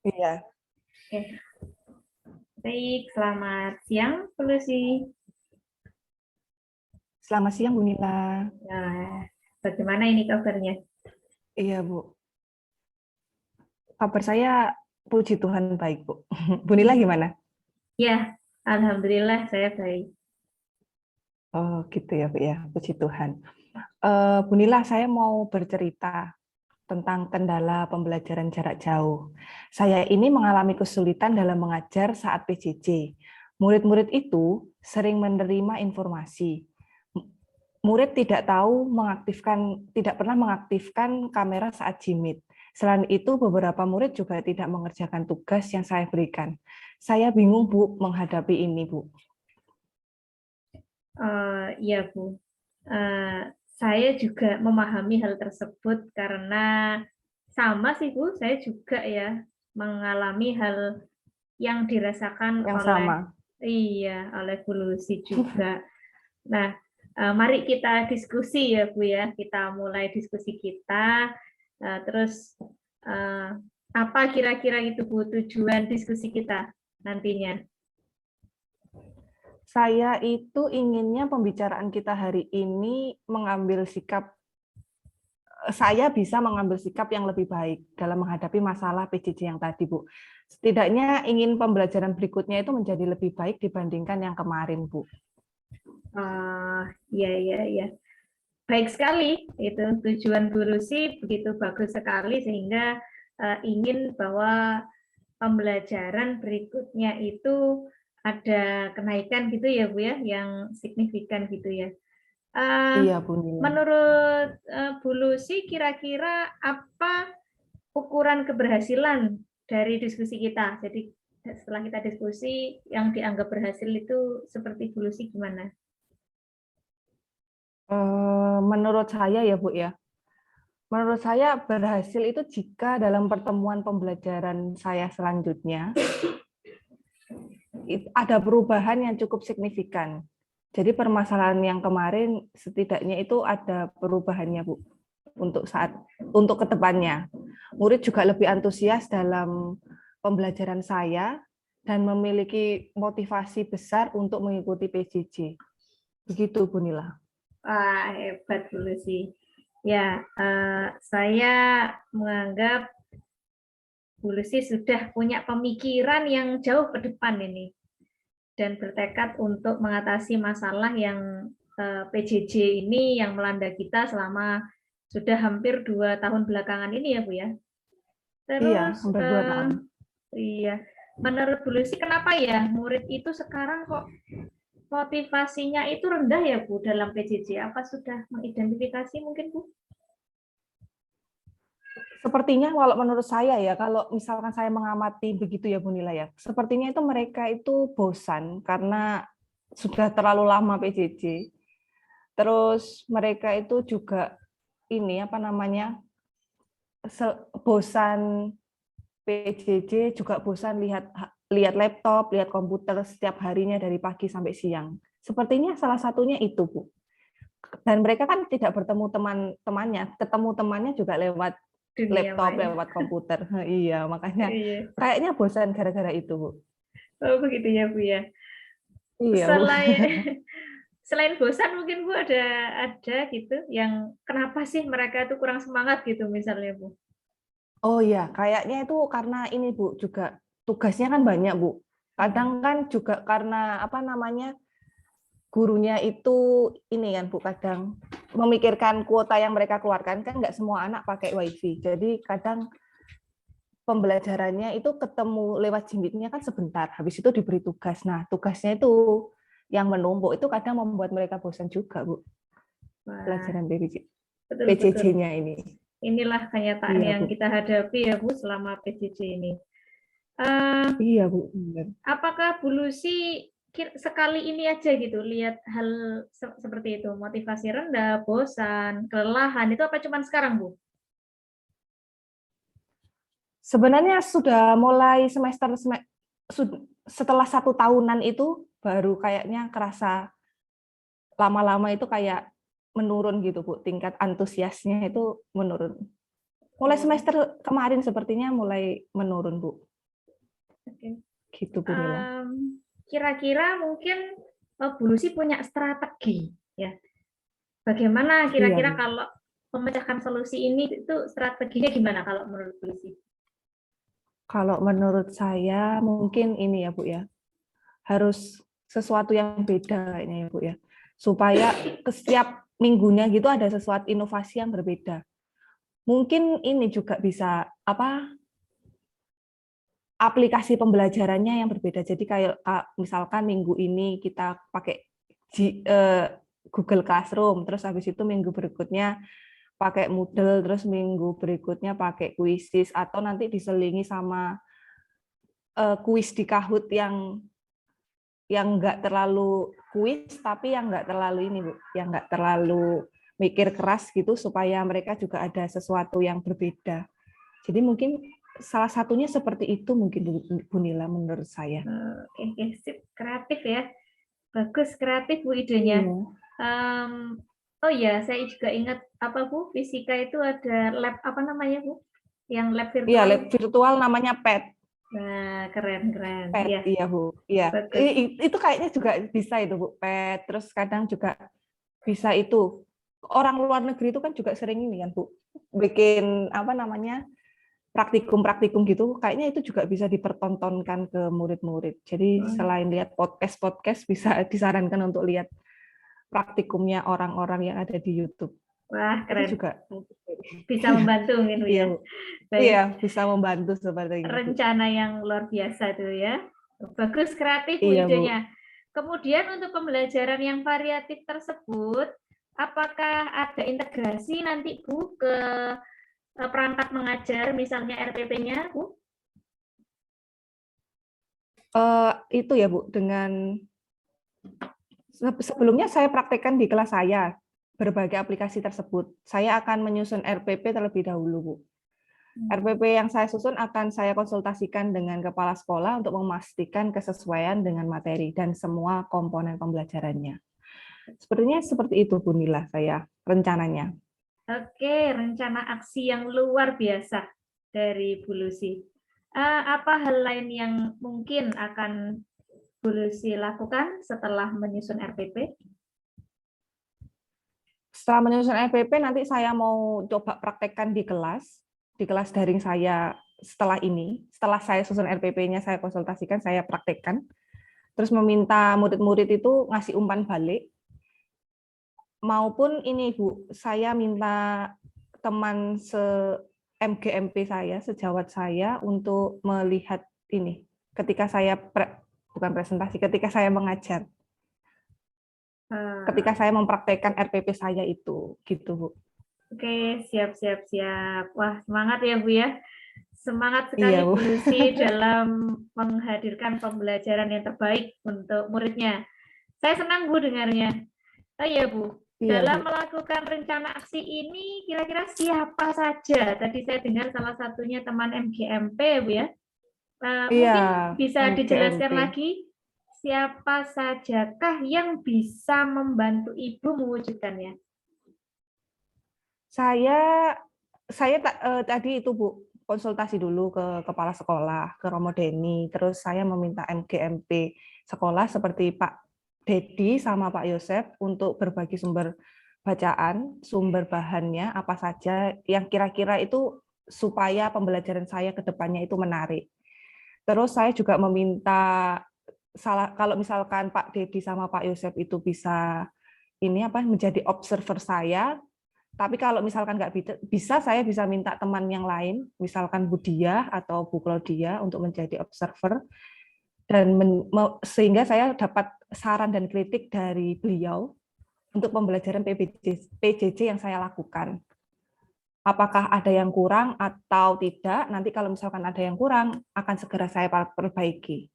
Iya. Oke. Baik, selamat siang, Bu Lucy. Selamat siang, Bu Nila. Nah, bagaimana ini kabarnya? Iya, Bu. Kabar saya puji Tuhan baik, Bu. Bu Nila gimana? Ya, alhamdulillah saya baik. Oh, gitu ya, Bu ya. Puji Tuhan. Bu Nila, saya mau bercerita tentang kendala pembelajaran jarak jauh. Saya ini mengalami kesulitan dalam mengajar saat PJJ. Murid-murid itu sering menerima informasi. Murid tidak pernah mengaktifkan kamera saat Jimit. Selain itu, beberapa murid juga tidak mengerjakan tugas yang saya berikan. Saya bingung, Bu, menghadapi ini, Bu. Ya, Bu. Saya juga memahami hal tersebut karena sama sih, Bu. Saya juga ya mengalami hal yang dirasakan Yang oleh sama. oleh Bu Lucy juga. Nah, mari kita diskusi ya, Bu ya. Kita mulai diskusi kita. Terus apa kira-kira itu, Bu, tujuan diskusi kita nantinya? Saya itu inginnya pembicaraan kita hari ini saya bisa mengambil sikap yang lebih baik dalam menghadapi masalah PJJ yang tadi, Bu. Setidaknya ingin pembelajaran berikutnya itu menjadi lebih baik dibandingkan yang kemarin, Bu. Ya. Baik sekali, itu tujuan Bu Lucy begitu bagus sekali sehingga ingin bahwa pembelajaran berikutnya itu ada kenaikan gitu ya, Bu ya, yang signifikan gitu ya. Iya, Bu Nila. Menurut Bu Lucy, kira-kira apa ukuran keberhasilan dari diskusi kita? Jadi setelah kita diskusi, yang dianggap berhasil itu seperti Bu Lucy gimana? Menurut saya ya, Bu ya. Menurut saya berhasil itu jika dalam pertemuan pembelajaran saya selanjutnya ada perubahan yang cukup signifikan. Jadi permasalahan yang kemarin setidaknya itu ada perubahannya, Bu. Untuk kedepannya. Murid juga lebih antusias dalam pembelajaran saya dan memiliki motivasi besar untuk mengikuti PJJ. Begitu, Bu Nila. Wah, hebat Bu Lucy. Ya, saya menganggap Bu Lucy sudah punya pemikiran yang jauh ke depan ini dan bertekad untuk mengatasi masalah yang PJJ ini yang melanda kita selama sudah hampir 2 tahun belakangan ini ya Bu ya. Iya, Terus hampir 2 tahun. iya, menurut Bu Lucy kenapa ya murid itu sekarang kok motivasinya itu rendah ya Bu dalam PJJ? Apa sudah mengidentifikasi mungkin Bu? Sepertinya kalau menurut saya ya, kalau misalkan saya mengamati begitu ya Bu Nila ya, sepertinya itu mereka itu bosan karena sudah terlalu lama PJJ. Terus mereka itu juga ini apa namanya, bosan PJJ, juga bosan lihat lihat laptop, lihat komputer setiap harinya dari pagi sampai siang. Sepertinya salah satunya itu, Bu. Dan mereka kan tidak bertemu teman-temannya, ketemu temannya juga lewat Dunia laptop, maya. lewat komputer. Iya, makanya Iya. kayaknya bosan gara-gara itu, Bu. Oh begitu ya Bu ya. Iya, Bu. Selain selain bosan mungkin Bu ada gitu yang kenapa sih mereka itu kurang semangat gitu misalnya Bu? Oh iya, kayaknya itu karena ini, Bu, juga tugasnya kan banyak, Bu. Kadang kan juga karena apa namanya, gurunya itu ini kan, Bu, kadang memikirkan kuota yang mereka keluarkan, kan nggak semua anak pakai WiFi. Jadi kadang pembelajarannya itu ketemu lewat Jimitnya kan sebentar, habis itu diberi tugas. Nah, tugasnya itu yang menumpuk, itu kadang membuat mereka bosan juga, Bu, Wah, pelajaran betul-betul. PJJ-nya ini. Inilah kenyataan Iya, yang Bu. kita hadapi ya Bu selama PJJ ini. Uh, Iya, Bu. Benar. apakah Bu Lucy sekali ini aja gitu lihat hal seperti itu, motivasi rendah, bosan, kelelahan, itu apa cuman sekarang Bu? Sebenarnya sudah mulai setelah 1 tahunan itu baru kayaknya kerasa lama-lama itu kayak menurun gitu, Bu. Tingkat antusiasnya itu menurun. Mulai Oh, semester kemarin sepertinya mulai menurun, Bu. oke. Gitu, Bu Nila. Kira-kira mungkin Bu Lucy punya strategi ya. Bagaimana Iya, kira-kira Bu. kalau memecahkan solusi ini itu strateginya gimana kalau menurut Bu Lucy? Kalau menurut saya mungkin ini ya, Bu ya. Harus sesuatu yang beda kayaknya ya, Bu ya. Supaya ke setiap minggunya gitu ada sesuatu inovasi yang berbeda. Mungkin ini juga bisa apa aplikasi pembelajarannya yang berbeda. Jadi kayak misalkan minggu ini kita pakai Google Classroom, terus habis itu minggu berikutnya pakai Moodle, terus minggu berikutnya pakai Quizizz, atau nanti diselingi sama kuis di Kahoot yang nggak terlalu kuis, tapi yang nggak terlalu ini, Bu, yang nggak terlalu mikir keras gitu, supaya mereka juga ada sesuatu yang berbeda. Jadi mungkin salah satunya seperti itu mungkin Bu Nila menurut saya. Oke, sip, kreatif ya. Bagus, kreatif Bu idenya. Iya. Oh ya, saya juga ingat apa Bu, fisika itu ada lab apa namanya Bu? Yang lab Iya, virtual. lab virtual namanya PET. Nah, keren. PET, Ya, iya Bu. Iya. bagus. Itu kayaknya juga bisa itu Bu, PET. Terus kadang juga bisa itu. Orang luar negeri itu kan juga sering ini kan Bu, bikin apa namanya praktikum-praktikum gitu. Kayaknya itu juga bisa dipertontonkan ke murid-murid. Jadi selain lihat podcast-podcast, bisa disarankan untuk lihat praktikumnya orang-orang yang ada di YouTube. Wah, Itu keren. juga Bisa membantu mungkin Bu iya, ya. Bu. Iya, Baik, bisa membantu seperti itu, Bu. rencana yang luar biasa tuh ya. Bagus, kreatif Bu Iya, Bu. idenya. Kemudian untuk pembelajaran yang variatif tersebut, apakah ada integrasi nanti Bu ke perangkat mengajar, misalnya RPP-nya, Bu? Itu ya, Bu, dengan sebelumnya saya praktekkan di kelas saya berbagai aplikasi tersebut. Saya akan menyusun RPP terlebih dahulu, Bu. RPP yang saya susun akan saya konsultasikan dengan kepala sekolah untuk memastikan kesesuaian dengan materi dan semua komponen pembelajarannya. Sepertinya seperti itu, Bu Nila, saya rencananya. Oke, rencana aksi yang luar biasa dari Bu Lucy. Apa hal lain yang mungkin akan Bu Lucy lakukan setelah menyusun RPP? Setelah menyusun RPP, nanti saya mau coba praktekkan di kelas daring saya setelah ini. Setelah saya susun RPP-nya, saya konsultasikan, saya praktekkan. Terus meminta murid-murid itu ngasih umpan balik. Maupun ini, Bu, saya minta teman MGMP saya, sejawat saya, untuk melihat ini ketika saya bukan presentasi, ketika saya mengajar. Ketika saya mempraktekkan RPP saya itu, gitu, Bu. Oke, siap. Wah, semangat ya Bu ya. Semangat sekali Iya, Bu. Bu Lucy dalam menghadirkan pembelajaran yang terbaik untuk muridnya. Saya senang Bu dengarnya. Oh iya Bu, Iya, dalam Bu. melakukan rencana aksi ini kira-kira siapa saja? Tadi saya dengar salah satunya teman MGMP Bu ya. Iya, Mungkin bisa MGMP. dijelaskan lagi siapa sajakah yang bisa membantu Ibu mewujudkannya? Saya tadi itu, Bu, konsultasi dulu ke kepala sekolah, ke Romo Deni, terus saya meminta MGMP sekolah seperti Pak Dedi sama Pak Yosef untuk berbagi sumber bacaan, sumber bahannya apa saja yang kira-kira itu supaya pembelajaran saya ke depannya itu menarik. Terus saya juga meminta kalau misalkan Pak Dedi sama Pak Yosef itu bisa menjadi observer saya. Tapi kalau misalkan nggak bisa, saya bisa minta teman yang lain, misalkan Bu Diah atau Bu Claudia untuk menjadi observer, dan sehingga saya dapat saran dan kritik dari beliau untuk pembelajaran PJJ yang saya lakukan. Apakah ada yang kurang atau tidak, nanti kalau misalkan ada yang kurang, akan segera saya perbaiki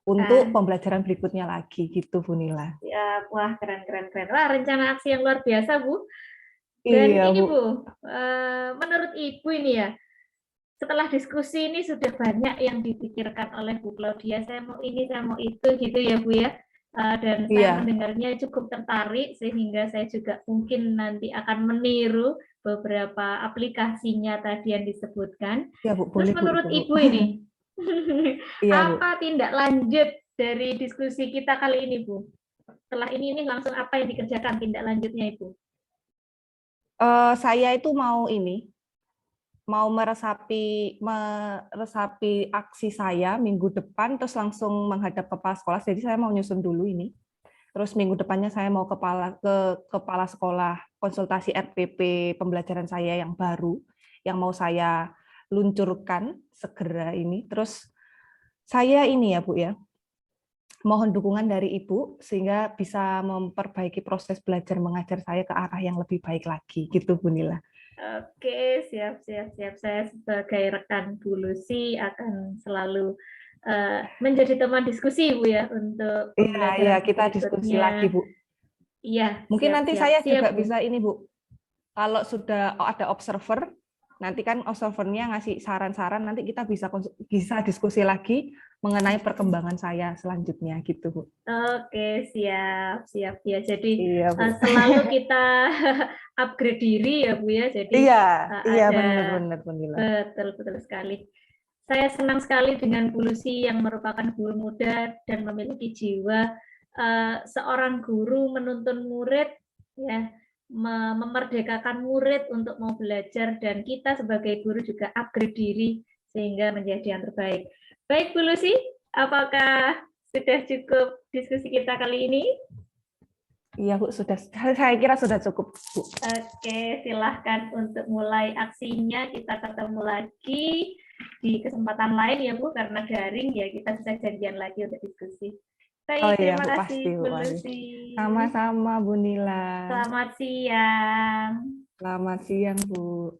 untuk pembelajaran berikutnya lagi, gitu Bu Nila. Ya, wah keren. Wah, rencana aksi yang luar biasa Bu. Dan Iya, ini Bu. Bu, menurut Ibu ini ya, setelah diskusi ini sudah banyak yang dipikirkan oleh Bu Claudia, saya mau ini, saya mau itu, gitu ya Bu ya. Dan saya Iya. mendengarnya cukup tertarik, sehingga saya juga mungkin nanti akan meniru beberapa aplikasinya tadi yang disebutkan. Ya, Bu, Terus boleh, Bu, menurut itu, Bu. Ibu ini, Iya, Bu. apa tindak lanjut dari diskusi kita kali ini, Bu? Setelah ini langsung apa yang dikerjakan tindak lanjutnya, Ibu? Saya itu mau meresapi aksi saya minggu depan, terus langsung menghadap kepala sekolah. Jadi saya mau nyusun dulu ini. Terus minggu depannya saya mau ke kepala sekolah konsultasi RPP pembelajaran saya yang baru, yang mau saya luncurkan segera ini. Terus saya ini ya, Bu ya, mohon dukungan dari Ibu sehingga bisa memperbaiki proses belajar mengajar saya ke arah yang lebih baik lagi, gitu Bu Nila. Oke, siap. Saya sebagai rekan Bu Lucy akan selalu menjadi teman diskusi, Bu ya, untuk Iya, iya, pembelajaran kita diskusi lagi, berikutnya. Bu. Iya, Mungkin nanti saya juga Bu. bisa ini, Bu. Kalau sudah ada observer, nanti kan observernya ngasih saran-saran, nanti kita bisa diskusi lagi mengenai perkembangan saya selanjutnya gitu, Bu. Oke, siap ya. Jadi Iya, Bu. selalu kita upgrade diri ya, Bu ya. Jadi Iya, iya ada benar-benar Bunila. betul sekali. Saya senang sekali dengan Bu Lucy yang merupakan guru muda dan memiliki jiwa seorang guru menuntun murid, ya, memerdekakan murid untuk mau belajar, dan kita sebagai guru juga upgrade diri sehingga menjadi yang terbaik. Baik Bu Lucy, apakah sudah cukup diskusi kita kali ini? Iya Bu, saya kira sudah cukup Bu. Oke, silahkan untuk mulai aksinya. Kita ketemu lagi di kesempatan lain ya Bu, karena daring ya, kita bisa janjian lagi untuk diskusi. Oh Baik, iya terima Bu, kasih pasti Bu. Bu Pasti. Lucy. Sama-sama Bu Nila. Selamat siang. Selamat siang Bu.